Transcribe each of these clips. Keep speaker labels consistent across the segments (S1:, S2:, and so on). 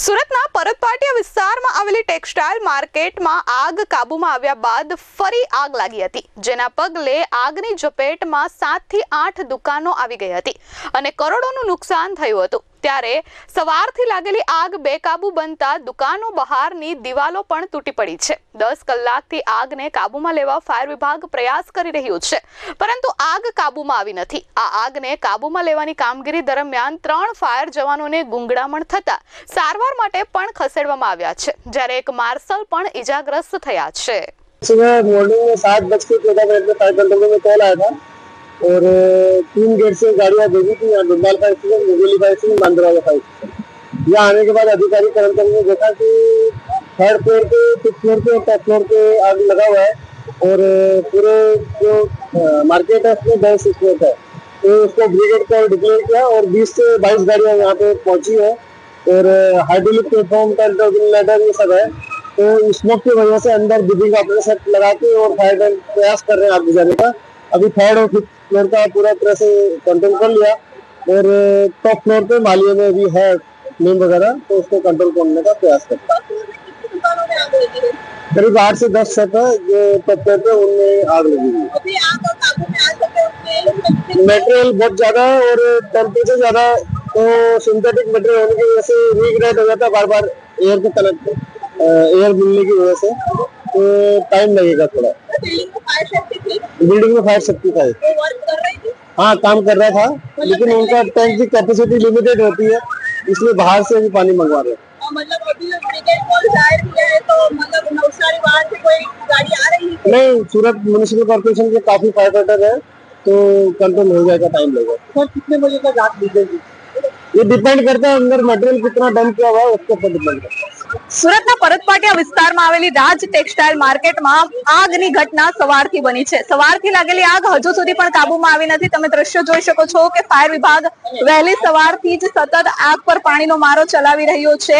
S1: સુરતના પરતપાટિયા વિસ્તારમાં આવેલી ટેક્સટાઇલ માર્કેટમાં આગ કાબૂમાં આવ્યા બાદ ફરી આગ લાગી હતી, જેના પગલે આગની ઝપેટમાં 7 થી 8 દુકાનો આવી ગઈ હતી અને કરોડોનું નુકસાન થયું હતું। ત્યારે સવારથી લાગેલી આગ બેકાબૂ બનતા દુકાનો બહારની દિવાલો પણ તૂટી પડી છે। 10 કલાકથી આગને કાબૂમાં લેવા ફાયર વિભાગ પ્રયાસ કરી રહ્યું છે, પરંતુ આગ કાબૂમાં આવી નથી। આ આગને કાબૂમાં લેવાની કામગીરી દરમિયાન 3 ફાયર જવાનોને ગુંગળામણ થતા સારવાર માટે પણ ખસેડવામાં આવ્યા છે, જ્યારે એક માર્શલ પણ ઈજાગ્રસ્ત થયા છે।
S2: सुबह मॉर्निंग में 7:14 में फायर कंट्रोल में कॉल आया था और 3 गेट से गाड़ियां भेजी थी। यहाँ डुब्बाल fire station, Mungeli fire station, बांद्रावाला फायर स्टेशन। यहाँ आने के बाद अधिकारी कर्मचारी ने देखा कि 3rd फ्लोर पे, 5th फ्लोर पे और 10th फ्लोर पे आग लगा हुआ है और पूरे जो मार्केट है उसमें 10 फ्लोर है, तो उसको ब्रिगेड को डिक्लेयर किया और 20 से 22 गाड़ियां यहाँ पे पहुंची है और हाइड्रोलिक प्लेटफॉर्म का लेटर ये सब है। तो स्मोक की वजह से अंदर बिल्डिंग का अपने सेट लगा के और फायर प्रयास कर रहे हैं आग बुझाने का। अभी 3rd और 5th फ्लोर का पूरा तरह से कंट्रोल कर लिया और टॉप फ्लोर पे मालिया में भी है नीम वगैरह, तो उसको कंट्रोल करने का प्रयास करते हैं। करीब 8 से 10 शॉप है जो टॉप फ्लोर पे, उनमें आग लगी हुई है। मटेरियल बहुत ज्यादा है और टेम्परेचर ज्यादा है, तो सिंथेटिक मटेरियल होने की वजह से रीग्रेड हो जाता है बार बार एयर के कनेक्ट एयर मिलने की वजह से, तो टाइम लगेगा थोड़ा। बिल्डिंग में फायर सेफ्टी था, हाँ काम कर रहा था, लेकिन उनका टैंक की कैपेसिटी लिमिटेड होती है, इसलिए बाहर से भी पानी मंगवा रहे हैं।
S3: मतलब अभी ब्रिगेड कॉल जाहिर किया है, तो मतलब नवसारी बाहर से कोई गाड़ी आ रही है?
S2: नहीं, सूरत म्युनिसिपल कॉर्पोरेशन के काफी फायर फाइटर है, तो कंट्रोल हो जाएगा, टाइम लगेगा। सर कितने बजे तक आग बुझेगी? ये डिपेंड करता है अंदर मटेरियल कितना डंप किया हुआ है उसके ऊपर डिपेंड करता है।
S1: સુરતના પરતપાટિયા વિસ્તારમાં આવેલી રાજ ટેક્સટાઇલ માર્કેટમાં આગની ઘટના સવારથી બની છે। સવારથી લાગેલી આગ હજુ સુધી પણ કાબૂમાં આવી નથી। તમે દ્રશ્યો જોઈ શકો છો કે ફાયર વિભાગ વહેલી સવારથી જ સતત આગ પર પાણીનો મારો ચલાવી રહ્યો છે।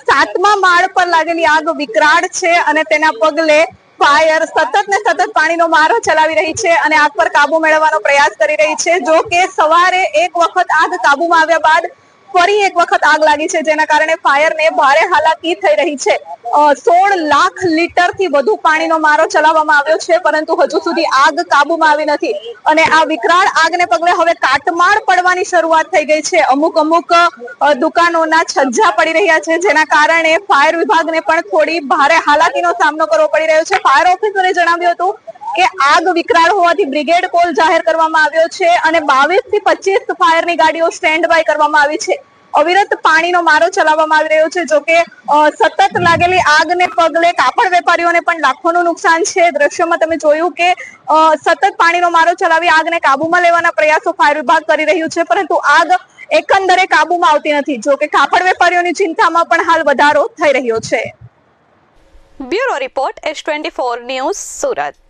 S1: 7મા માળ પર લાગેલી આગ વિકરાળ છે અને તેના પગલે ફાયર સતત ને સતત પાણીનો મારો ચલાવી રહી છે અને આગ પર કાબુ મેળવવાનો પ્રયાસ કરી રહી છે। જો કે સવારે એક વખત આગ કાબૂમાં આવ્યા બાદ ફરી એક વખત આગ લાગી છે, જેના કારણે ફાયરને ભારે હાલાકી થઈ રહી છે। 16 લાખ લીટરથી વધુ પાણીનો મારો ચલાવવામાં આવ્યો છે, પરંતુ હજુ સુધી આગ કાબૂમાં આવી નથી અને આ વિકરાળ આગને પગલે હવે કાટમાળ પડવાની શરૂઆત થઈ ગઈ છે। અમુક દુકાનોના છજ્જા પડી રહ્યા છે, જેના કારણે ફાયર વિભાગને પણ થોડી ભારે હાલાકીનો સામનો કરવો પડી રહ્યો છે। ફાયર ઓફિસરે જણાવ્યું હતું કે આગ વિકરાળ હોવાથી બ્રિગેડ કોલ જાહેર કરવામાં આવ્યો છે અને 22 થી 25 ફાયરની ગાડીઓ સ્ટેન્ડ બાય કરવામાં આવી છે। અવિરત પાણીનો મારો ચલાવવામાં આવી રહ્યો છે। જો કે સતત લાગેલી આગને પગલે કાપડ વેપારીઓને પણ લાખોનું નુકસાન છે। દ્રશ્યોમાં તમે જોયું કે સતત પાણીનો મારો ચલાવી આગને કાબૂમાં લેવાના પ્રયાસો ફાયર વિભાગ કરી રહ્યું છે, પરંતુ આગ એકંદરે કાબૂમાં આવતી નથી। જો કે કાપડ વેપારીઓની ચિંતામાં પણ હાલ વધારો થઈ રહ્યો છે। Bureau report S24 news Surat.